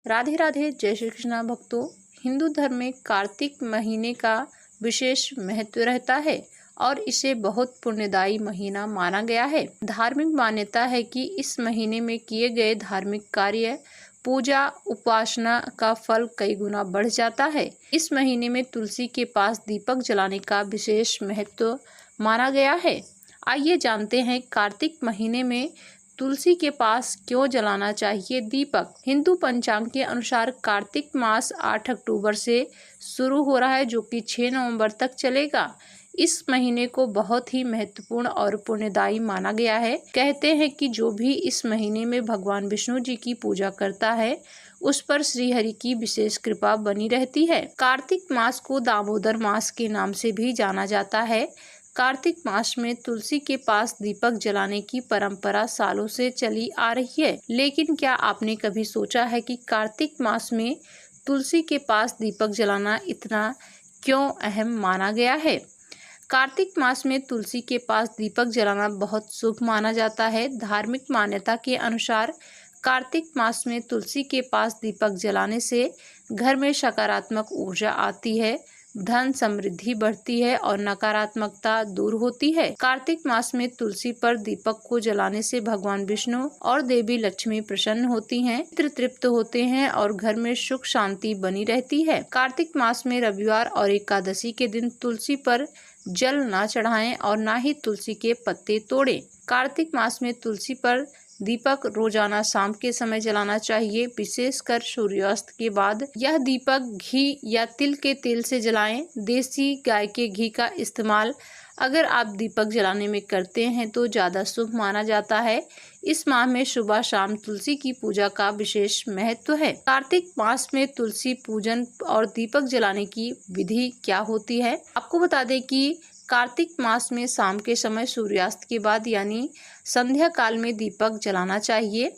राधे राधे, जय श्री कृष्णा भक्तों। हिंदू धर्म में कार्तिक महीने का विशेष महत्व रहता है और इसे बहुत पुण्यदायी महीना माना गया है। धार्मिक मान्यता है कि इस महीने में किए गए धार्मिक कार्य, पूजा, उपासना का फल कई गुना बढ़ जाता है। इस महीने में तुलसी के पास दीपक जलाने का विशेष महत्व माना गया है। आइए जानते हैं कार्तिक महीने में तुलसी के पास क्यों जलाना चाहिए दीपक। हिंदू पंचांग के अनुसार कार्तिक मास 8 अक्टूबर से शुरू हो रहा है, जो कि 6 नवंबर तक चलेगा। इस महीने को बहुत ही महत्वपूर्ण और पुण्यदायी माना गया है। कहते हैं कि जो भी इस महीने में भगवान विष्णु जी की पूजा करता है, उस पर श्री हरि की विशेष कृपा बनी रहती है। कार्तिक मास को दामोदर मास के नाम से भी जाना जाता है। कार्तिक मास में तुलसी के पास दीपक जलाने की परंपरा सालों से चली आ रही है। लेकिन क्या आपने कभी सोचा है कि कार्तिक मास में तुलसी के पास दीपक जलाना इतना क्यों अहम माना गया है? कार्तिक मास में तुलसी के पास दीपक जलाना बहुत शुभ माना जाता है। धार्मिक मान्यता के अनुसार कार्तिक मास में तुलसी के पास दीपक जलाने से घर में सकारात्मक ऊर्जा आती है, धन समृद्धि बढ़ती है और नकारात्मकता दूर होती है। कार्तिक मास में तुलसी पर दीपक को जलाने से भगवान विष्णु और देवी लक्ष्मी प्रसन्न होती हैं, पितृ तृप्त होते हैं और घर में सुख शांति बनी रहती है। कार्तिक मास में रविवार और एकादशी के दिन तुलसी पर जल ना चढ़ाएं और ना ही तुलसी के पत्ते तोड़ें। कार्तिक मास में तुलसी पर दीपक रोजाना शाम के समय जलाना चाहिए, विशेषकर सूर्यास्त के बाद। यह दीपक घी या तिल के तेल से जलाएं। देसी गाय के घी का इस्तेमाल अगर आप दीपक जलाने में करते हैं तो ज़्यादा शुभ माना जाता है। इस माह में सुबह शाम तुलसी की पूजा का विशेष महत्व है। कार्तिक मास में तुलसी पूजन और दीपक जलाने की विधि क्या होती है? आपको बता दें कि कार्तिक मास में शाम के समय सूर्यास्त के बाद यानी संध्या काल में दीपक जलाना चाहिए।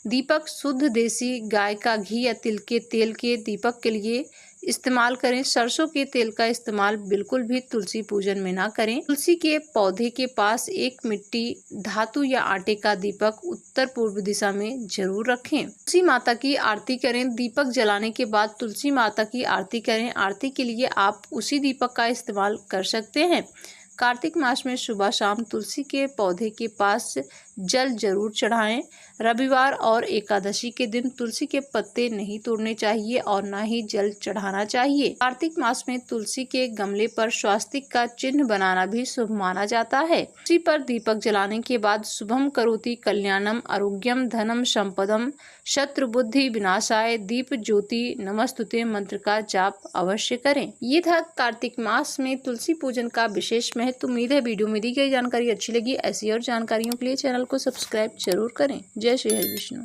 दीपक शुद्ध देसी गाय का घी या तिल के तेल के दीपक के लिए इस्तेमाल करें। सरसों के तेल का इस्तेमाल बिल्कुल भी तुलसी पूजन में ना करें। तुलसी के पौधे के पास एक मिट्टी, धातु या आटे का दीपक उत्तर पूर्व दिशा में जरूर रखें। तुलसी माता की आरती करें। दीपक जलाने के बाद तुलसी माता की आरती करें। आरती के लिए आप उसी दीपक का इस्तेमाल कर सकते हैं। कार्तिक मास में सुबह शाम तुलसी के पौधे के पास जल जरूर चढ़ाएं। रविवार और एकादशी के दिन तुलसी के पत्ते नहीं तोड़ने चाहिए और ना ही जल चढ़ाना चाहिए। कार्तिक मास में तुलसी के गमले पर स्वास्तिक का चिन्ह बनाना भी शुभ माना जाता है। तुलसी पर दीपक जलाने के बाद शुभम करोति कल्याणम, आरोग्यम, धनम, संपदम, शत्रु बुद्धि विनाशाय, दीप ज्योति नमस्तुते मंत्र का जाप अवश्य करें। ये था कार्तिक मास में तुलसी पूजन का विशेष महत्व। उम्मीद है वीडियो में दी गई जानकारी अच्छी लगी। ऐसी और जानकारियों के लिए चैनल को सब्सक्राइब जरूर करें। जय श्री हरि विष्णु।